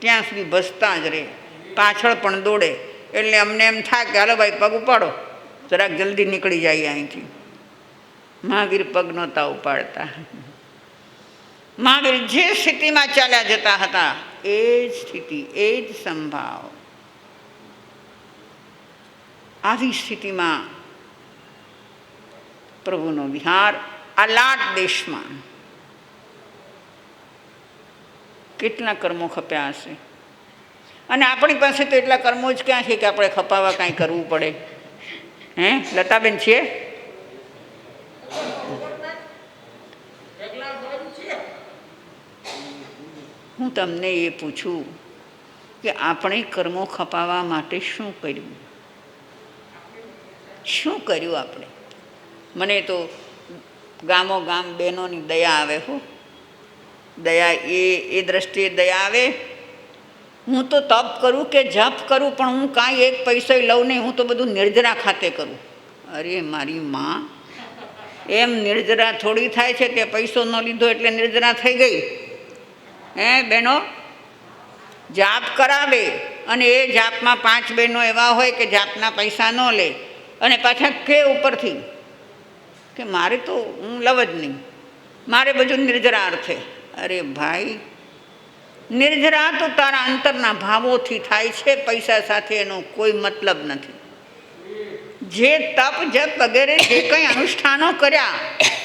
ત્યાં સુધી ભસતા જ રહે, પાછળ પણ દોડે. એટલે અમને એમ થાય કે હાલો ભાઈ પગ ઉપાડો, જરાક જલ્દી નીકળી જાય અહીંથી. મહાવીર પગ નહોતા ઉપાડતા. મહાવીર જે સ્થિતિમાં ચાલ્યા જતા હતા એ જ સ્થિતિ, એ જ સંભાવ. આવી સ્થિતિમાં પ્રભુનો વિહાર આ લાટ દેશમાં કેટલા કર્મો ખપ્યા હશે. અને આપણી પાસે તો એટલા કર્મો જ ક્યાં છે કે આપણે ખપાવા કાંઈ કરવું પડે? હે લતાબેન છીએ? હું તમને એ પૂછું કે આપણે કર્મો ખપાવવા માટે શું કર્યું? શું કર્યું આપણે? મને તો ગામો ગામ બહેનોની દયા આવે. હું દયા એ દ્રષ્ટિએ દયા આવે. હું તો તપ કરું કે જપ કરું, પણ હું કાંઈ એક પૈસો લઉં નહીં, હું તો બધું નિર્જરા ખાતે કરું. અરે મારી માં, એમ નિર્જરા થોડી થાય છે કે પૈસો ન લીધો એટલે નિર્જરા થઈ ગઈ? હે બહેનો, જાપ કરાવે અને એ જાપમાં 5 બહેનો એવા હોય કે જાપના પૈસા ન લે, અને પાછા કે ઉપરથી કે મારે તો હું લવ જ નહીં, મારે બધું નિર્જરા અર્થે. અરે ભાઈ, નિર્જરા તો તારા અંતરના ભાવોથી થાય છે, પૈસા સાથે એનો કોઈ મતલબ નથી. જે તપ જપ વગેરે જે કંઈ અનુષ્ઠાનો કર્યા,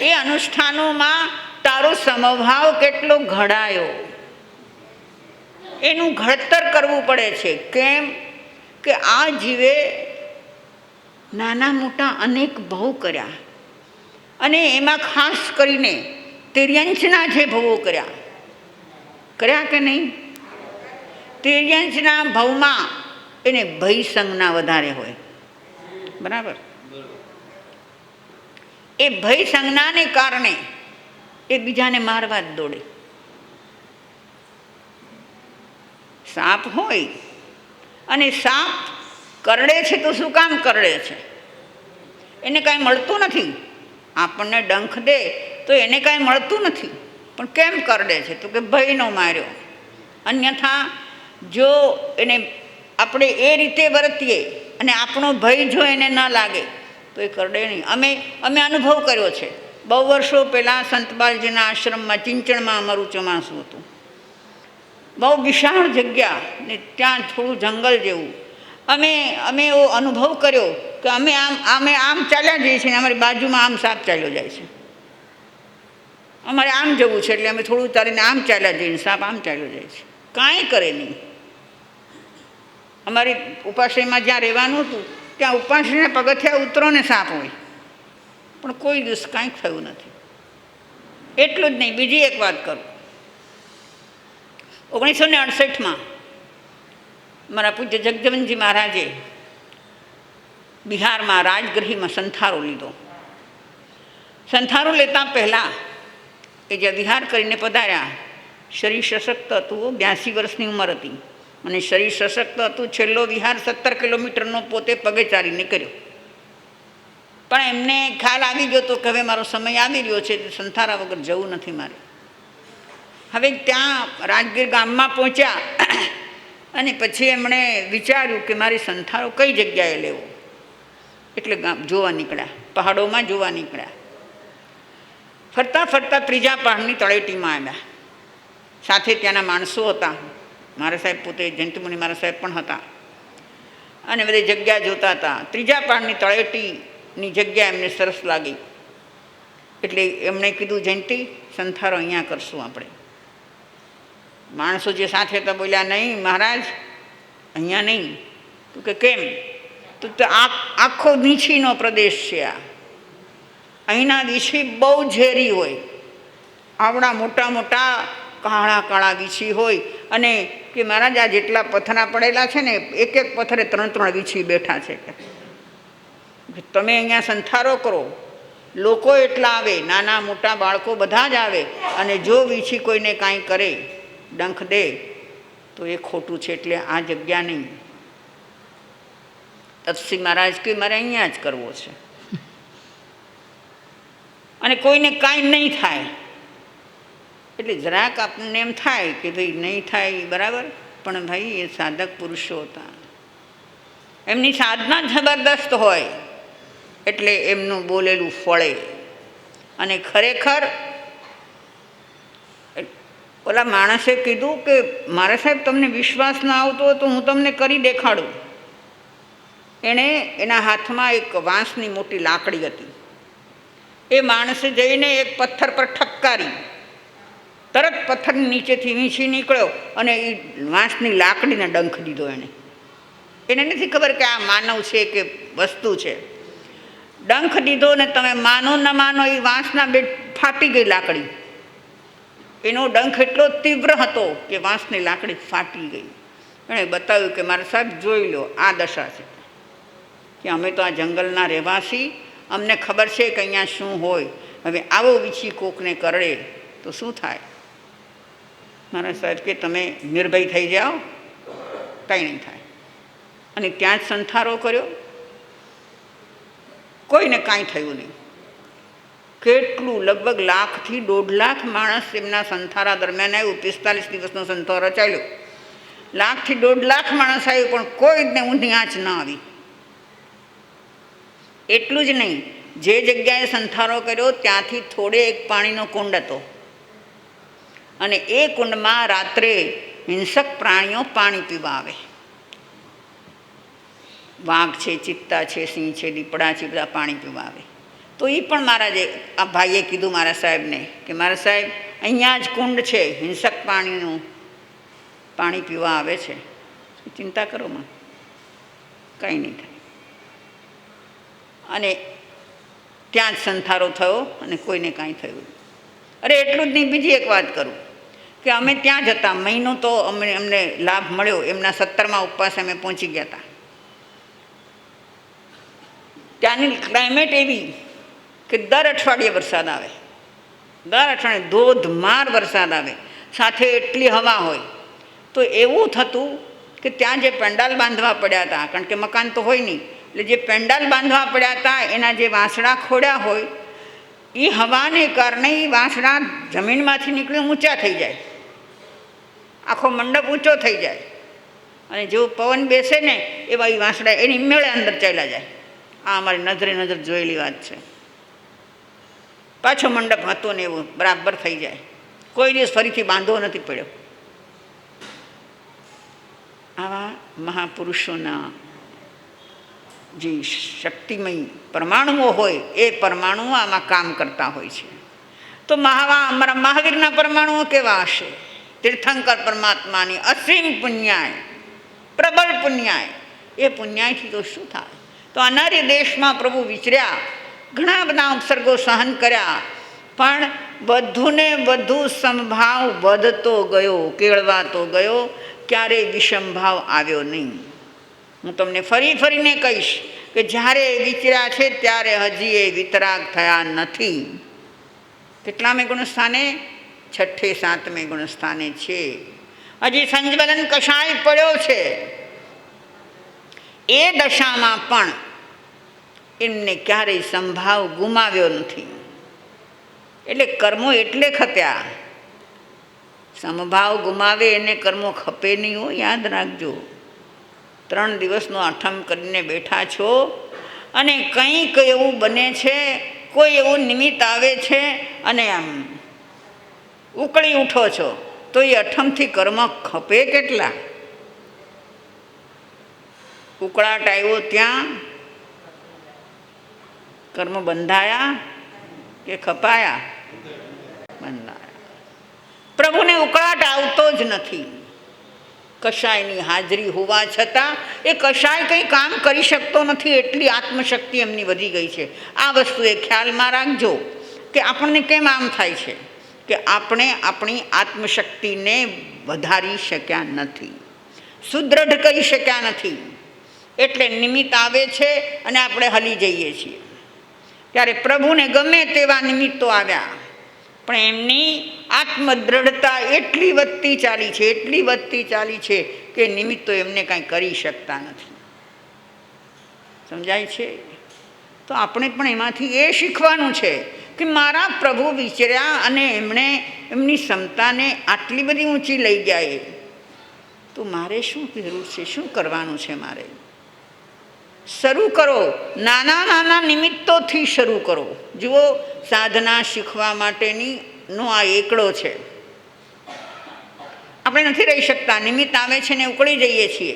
એ અનુષ્ઠાનોમાં તારો સમભાવ કેટલો ઘડાયો એનું ઘડતર કરવું પડે છે. કેમ કે આ જીવે નાના મોટા અનેક ભવ કર્યા, અને એમાં ખાસ કરીને તિર્યંચના જે ભવો કર્યા કે નહીં? તિર્યંચના ભવમાં એને ભય સંજ્ઞા વધારે હોય, બરાબર? એ ભય સંજ્ઞાને કારણે એકબીજાને મારવા જ દોડે. સાપ હોય અને સાપ કરડે છે તો શું કામ કરડે છે? એને કાંઈ મળતું નથી. આપણને ડંખ દે તો એને કાંઈ મળતું નથી, પણ કેમ કરડે છે? તો કે ભયનો માર્યો. અન્યથા જો એને આપણે એ રીતે વર્તીએ અને આપણો ભય જો એને ન લાગે તો એ કરડે નહીં. અમે અનુભવ કર્યો છે. બહુ વર્ષો પહેલાં સંતબાલજીના આશ્રમમાં ચિંચણમાં અમારું ચોમાસું હતું. બહુ વિશાળ જગ્યા ને ત્યાં થોડું જંગલ જેવું. અમે એવો અનુભવ કર્યો કે અમે આમ ચાલ્યા જઈએ છીએ ને અમારી બાજુમાં આમ સાપ ચાલ્યો જાય છે. અમારે આમ જવું છે એટલે અમે થોડું ચાલીને આમ ચાલ્યા જઈએ, સાપ આમ ચાલ્યો જાય છે. કાંઈ કરે નહીં. અમારી ઉપાશ્રયમાં જ્યાં રહેવાનું હતું ત્યાં ઉપાશ્રયના પગથિયા ઉતરો ને સાપ હોય, પણ કોઈ દિવસ કાંઈ થયું નથી. એટલું જ નહીં, બીજી એક વાત કરું. 1968માં મારા પૂજ્ય જગજીવનજી મહારાજે બિહારમાં રાજગૃહમાં સંથારો લીધો. સંથારો લેતા પહેલાં એ જે વિહાર કરીને પધાર્યા, શરીર સશક્ત હતું, 82 વર્ષની ઉંમર હતી, અને શરીર સશક્ત હતું. છેલ્લો વિહાર 17 કિલોમીટરનો પોતે પગે ચાલીને કર્યો. પણ એમને ખ્યાલ આવી ગયો તો કે હવે મારો સમય આવી રહ્યો છે, સંથારા વગર જવું નથી મારે. હવે ત્યાં રાજગીર ગામમાં પહોંચ્યા અને પછી એમણે વિચાર્યું કે મારી સંથારો કઈ જગ્યાએ લેવો. એટલે ગામ જોવા નીકળ્યા, પહાડોમાં જોવા નીકળ્યા. ફરતા ફરતા ત્રીજા પહાડની તળેટીમાં આવ્યા. સાથે ત્યાંના માણસો હતા. મારા સાહેબ પોતે જયંતિમુનિ મારા સાહેબ પણ હતા અને બધી જગ્યા જોતા હતા. ત્રીજા પહાડની તળેટીની જગ્યા એમને સરસ લાગી એટલે એમણે કીધું, જયંતિ સંથારો અહીંયા કરશું આપણે. માણસો જે સાથે હતા બોલ્યા, નહીં મહારાજ, અહીંયા નહીં. તો કે કેમ? તો આખો વીંછીનો પ્રદેશ છે આ. અહીંના વીંછી બહુ ઝેરી હોય, આવડા મોટા મોટા કાળા કાળા વીંછી હોય. અને કે મહારાજ આ જેટલા પથ્થરા પડેલા છે ને, એક એક પથ્થરે 3-3 વીંછી બેઠા છે. તમે અહીંયા સંથારો કરો, લોકો એટલા આવે, નાના મોટા બાળકો બધા જ આવે. અને જો વીંછી કોઈને કાંઈ કરે, ડંખ દે, તો એ ખોટું છે. એટલે આ જગ્યા નહીં. તપસી મહારાજ કે મારે અહીંયા જ કરવો છે અને કોઈને કાંઈ નહીં થાય. એટલે જરાક આપણને એમ થાય કે ભાઈ નહીં થાય બરાબર, પણ ભાઈ એ સાધક પુરુષો હતા, એમની સાધના જબરદસ્ત હોય એટલે એમનું બોલેલું ફળે. અને ખરેખર ઓલા માણસે કીધું કે મારા સાહેબ તમને વિશ્વાસ ના આવતો હોય તો હું તમને કરી દેખાડું. એણે એના હાથમાં એક વાંસની મોટી લાકડી હતી. એ માણસે જઈને એક પથ્થર પર ઠપકારી, તરત પથ્થરની નીચેથી વીંછી નીકળ્યો અને એ વાંસની લાકડીને ડંખ દીધો. એને નથી ખબર કે આ માનવ છે કે વસ્તુ છે. ડંખ દીધો ને તમે માનો ન માનો, એ વાંસના બે ફાટી ગઈ લાકડી. એનો ડંખ એટલો તીવ્ર હતો કે વાંસની લાકડી ફાટી ગઈ. એણે બતાવ્યું કે મારા સાહેબ જોઈ લો, આ દશા છે કે અમે તો આ જંગલના રહેવાસી, અમને ખબર છે કે અહીંયા શું હોય. હવે આવો વીંછી કોકને કરડે તો શું થાય? મારા સાહેબ કે તમે નિર્ભય થઈ જાઓ, કંઈ નહીં થાય. અને ત્યાં જ સંથારો કર્યો, કોઈને કાંઈ થયું નહીં. કેટલું લગભગ 1,00,000 થી 1.5 લાખ માણસ એમના સંથારા દરમિયાન આવ્યું. 45 દિવસનો સંથારો ચાલ્યો. 1,00,000 થી 1.5 લાખ માણસ આવ્યું, પણ કોઈ જ ને ઊંધી આંચ ન આવી. એટલું જ નહીં, જે જગ્યાએ સંથારો કર્યો ત્યાંથી થોડે એક પાણીનો કુંડ હતો અને એ કુંડમાં રાત્રે હિંસક પ્રાણીઓ પાણી પીવા આવે. વાઘ છે, ચિત્તા છે, સિંહ છે, દીપડા છે, બધા પાણી પીવા આવે. તો એ પણ મહારાજે, આ ભાઈએ કીધું મારા સાહેબને કે મારા સાહેબ અહીંયા જ કુંડ છે, હિંસક પાણીનું પાણી પીવા આવે છે, ચિંતા કરો માં, કંઈ નહીં થાય. અને ત્યાં જ સંથારો થયો અને કોઈને કાંઈ થયું. અરે એટલું જ નહીં, બીજી એક વાત કરું કે અમે ત્યાં જતા મહિનો તો અમને લાભ મળ્યો. એમના 17મા ઉપવાસ અમે પહોંચી ગયા હતા. ત્યાંની ક્લાઇમેટ એવી કે દર અઠવાડિયે વરસાદ આવે, દર અઠવાડિયે ધોધમાર વરસાદ આવે, સાથે એટલી હવા હોય. તો એવું થતું કે ત્યાં જે પેંડાલ બાંધવા પડ્યા હતા, કારણ કે મકાન તો હોય નહીં, એટલે જે પેંડાલ બાંધવા પડ્યા હતા એના જે વાંસડા ખોડ્યા હોય, એ હવાને કારણે એ વાંસડા જમીનમાંથી નીકળી ઊંચા થઈ જાય, આખો મંડપ ઊંચો થઈ જાય. અને જેવું પવન બેસે ને એવા એ વાંસડા એની મેળે અંદર ચાલ્યા જાય. આ અમારી નજરે નજર જોયેલી વાત છે. પાછો મંડપ હતો ને એવું બરાબર થઈ જાય. કોઈ દિવસ ફરીથી બાંધવો નથી પડ્યો. આવા મહાપુરુષોના જે શક્તિમય પરમાણુઓ હોય એ પરમાણુઓ આમાં કામ કરતા હોય છે. તો અમારા મહાવીરના પરમાણુઓ કેવા હશે? તીર્થંકર પરમાત્માની અસીમ પુણ્યાય, પ્રબળ પુણ્યાય. એ પુણ્યાયથી તો શું થાય? તો અનાર્ય દેશમાં પ્રભુ વિચર્યા, ઘણા બધા ઉપસર્ગો સહન કર્યા, પણ વધુને વધુ સમભાવ વધતો ગયો, કેળવાતો ગયો, ક્યારેય વિષમભાવ આવ્યો નહીં. હું તમને ફરીને કહીશ કે જ્યારે વિચર્યા છે ત્યારે હજી એ વિતરાગ થયા નથી. કેટલામે ગુણસ્થાને? 6ઠે 7મે ગુણસ્થાને છે. હજી સંજ્વલન કષાય પડ્યો છે. એ દશામાં પણ એમને ક્યારેય સંભાવ ગુમાવ્યો નથી. એટલે કર્મો એટલે ખપ્યા. સમભાવ ગુમાવે એને કર્મો ખપે નહીં હો, યાદ રાખજો. 3 દિવસનો આઠમ કરીને બેઠા છો અને કંઈક એવું બને છે, કોઈ એવું નિમિત્ત આવે છે અને આમ ઉકળી ઉઠો છો, તો એ અઠમથી કર્મ ખપે કેટલા? ઉકળાટ આવ્યો ત્યાં કર્મ બંધાયા કે ખપાયા? બંધાયા. પ્રભુને ઉકળાટ આવતો જ નથી. કશાયની હાજરી હોવા છતાં એ કશાય કંઈ કામ કરી શકતો નથી, એટલી આત્મશક્તિ એમની વધી ગઈ છે. આ વસ્તુ એ ખ્યાલમાં રાખજો કે આપણને કેમ આમ થાય છે કે આપણે આપણી આત્મશક્તિને વધારી શક્યા નથી, સુદૃઢ કરી શક્યા નથી. એટલે નિમિત્ત આવે છે અને આપણે હલી જઈએ છીએ. ત્યારે પ્રભુને ગમે તેવા નિમિત્તો આવ્યા, પણ એમની આત્મદ્રઢતા એટલી વધતી ચાલી છે, એટલી વધતી ચાલી છે કે નિમિત્તો એમને કાંઈ કરી શકતા નથી. સમજાય છે? તો આપણે પણ એમાંથી એ શીખવાનું છે કે મારા પ્રભુ વિચર્યા અને એમણે એમની ક્ષમતાને આટલી બધી ઊંચી લઈ ગયા, તો મારે શું જરૂર છે, શું કરવાનું છે? મારે શરૂ કરો, નાના નાના નિમિત્તોથી શરૂ કરો. જુઓ, સાધના શીખવા માટેની નો આ એકડો છે. આપણે નથી રહી શકતા, નિમિત્ત આવે છે ને ઉકળી જઈએ છીએ.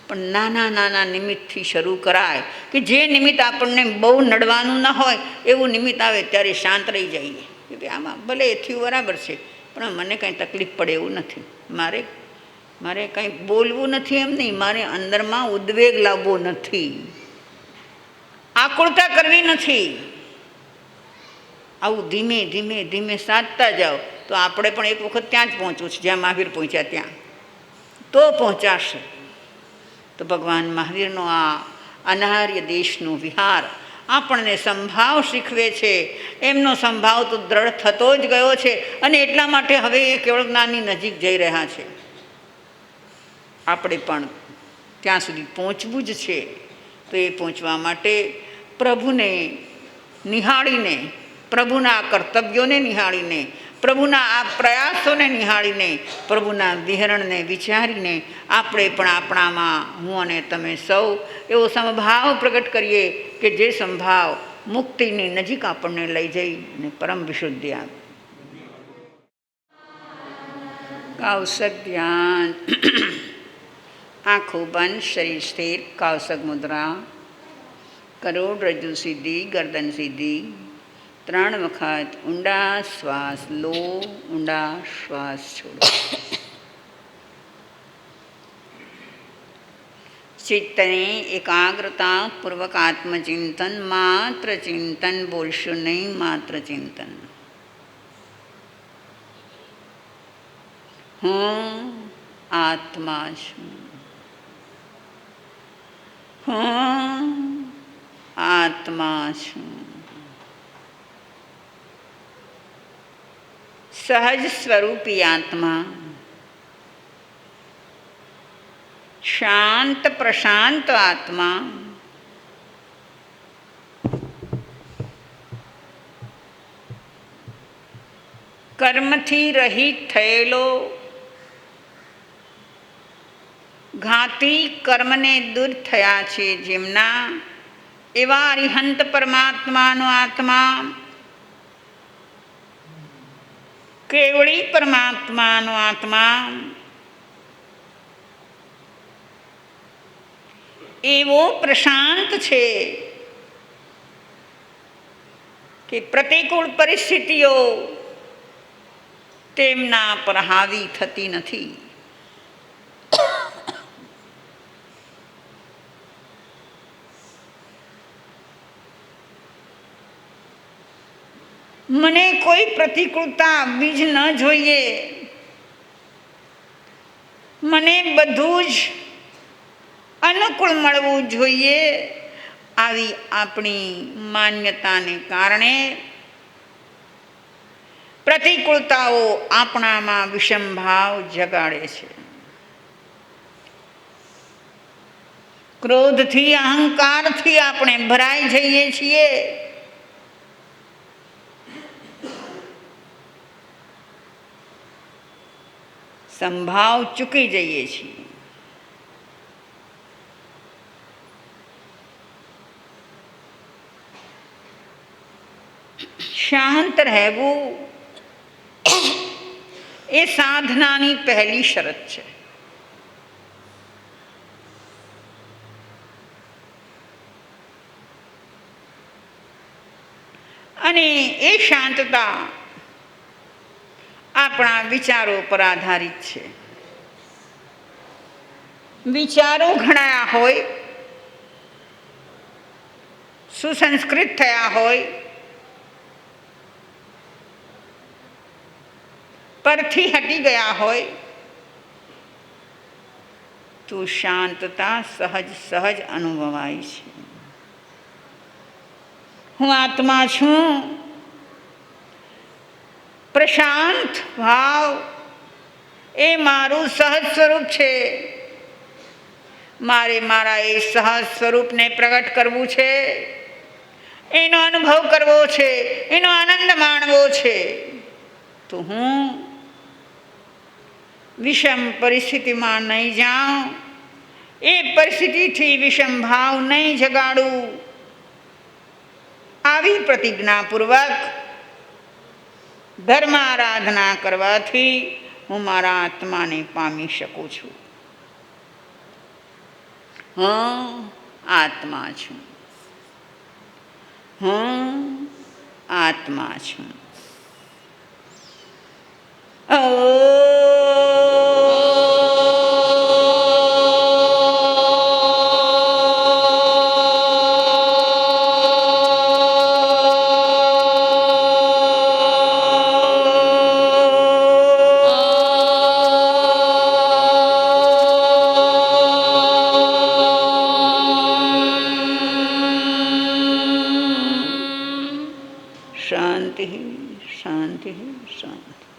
પણ નાના નાના નિમિત્તથી શરૂ કરાય કે જે નિમિત્ત આપણને બહુ નડવાનું ન હોય એવું નિમિત્ત આવે ત્યારે શાંત રહી જઈએ કે ભાઈ આમાં ભલે એથી બરાબર છે, પણ મને કંઈ તકલીફ પડે એવું નથી. મારે કંઈ બોલવું નથી એમ નહીં, મારે અંદરમાં ઉદ્વેગ લાવવો નથી, આકુળતા કરવી નથી. આવું ધીમે ધીમે ધીમે સાધતા જાઓ તો આપણે પણ એક વખત ત્યાં જ પહોંચવું છે જ્યાં મહાવીર પહોંચ્યા, ત્યાં તો પહોંચાશે. તો ભગવાન મહાવીરનો આ અનાર્ય દેશનો વિહાર આપણને સંભાવ શીખવે છે. એમનો સંભાવ તો દ્રઢ થતો જ ગયો છે અને એટલા માટે હવે એ કેવળ જ્ઞાનની નજીક જઈ રહ્યા છે. આપણે પણ ત્યાં સુધી પહોંચવું જ છે. તો એ પહોંચવા માટે પ્રભુને નિહાળીને, પ્રભુના કર્તવ્યોને નિહાળીને, પ્રભુના આ પ્રયાસોને નિહાળીને, પ્રભુના વિહરણને વિચારીને આપણે પણ આપણામાં, હું અને તમે સૌ, એવો સમભાવ પ્રગટ કરીએ કે જે સંભાવ મુક્તિની નજીક આપણને લઈ જઈને પરમ વિશુદ્ધિ આપે. કૌશક ધ્યાન. આંખો બંધ, શરીર સ્થિર, કૌશક મુદ્રા. કરોડરજ્જુ સીધી, ગરદન સીધી. 3 વખત ઊંડા શ્વાસ લો, ઊંડા શ્વાસ છોડો. ચિત્તને એકાગ્રતા પૂર્વક આત્મચિંતન, માત્ર ચિંતન, બોલશો નહીં, માત્ર ચિંતન. હું આત્મા છું, હું આત્મા છું. સહજ સ્વરૂપી આત્મા, શાંત પ્રશાંત આત્મા, કર્મથી રહિત થયેલો, ઘાતી કર્મને દૂર થયા છે જેમના, એવા અરિહંત પરમાત્માનો આત્મા, કેવળી પરમાત્માનો આત્મા, એવો પ્રશાંત છે કે પ્રતિકૂળ પરિસ્થિતિઓ તેમના પર હાવી થતી નથી. મને કોઈ પ્રતિકૂળતા આવવી જ ન જોઈએ, મને બધું જ અનુકૂળ મળવું જોઈએ, આવી આપણી માન્યતાને કારણે પ્રતિકૂળતાઓ આપણામાં વિષમ ભાવ જગાડે છે. ક્રોધથી, અહંકારથી આપણે ભરાઈ જઈએ છીએ. સંભાવ ચૂકી જઈએ છીએ. શાંત રહેવું એ સાધનાની પહેલી શરત છે. અને એ શાંતતા આપણા વિચારો પર આધારિત છે. વિચારો ઘણા હોય, સુસંસ્કૃત થયા હોય, પરથી હટી ગયા હોય તો શાંતતા સહજ સહજ અનુભવાય છે. હું આત્મા છું. પ્રશાંત ભાવ એ મારું સહજ સ્વરૂપ છે. મારે મારા એ સહજ સ્વરૂપને પ્રગટ કરવું છે, એનો અનુભવ કરવો છે, એનો આનંદ માણવો છે. તો હું વિષમ પરિસ્થિતિમાં નહીં જાઉં, એ પરિસ્થિતિથી વિષમ ભાવ નહીં જગાડું. આવી પ્રતિજ્ઞાપૂર્વક ધર્મ આરાધના કરવાથી હું મારા આત્માને પામી શકું છું. હું આત્મા છું. હું આત્મા છું. શાંતિ શાંતિ શાંતિ.